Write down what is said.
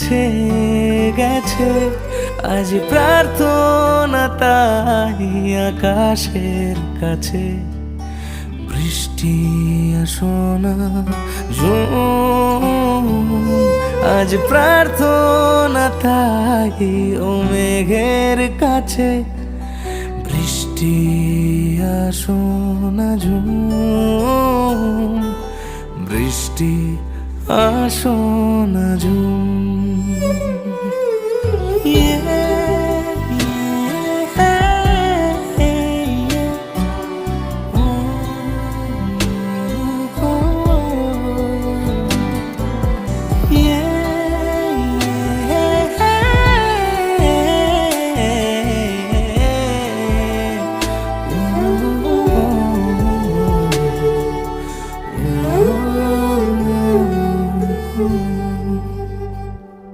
ছে গেছে আজ প্রার্থনা তাই আকাশের কাছে। বৃষ্টি আসোনা ঝুম, আজ প্রার্থনা তাই ও মেঘের কাছে। বৃষ্টি আসোনা ঝুম, বৃষ্টি আসোনা ঝুম।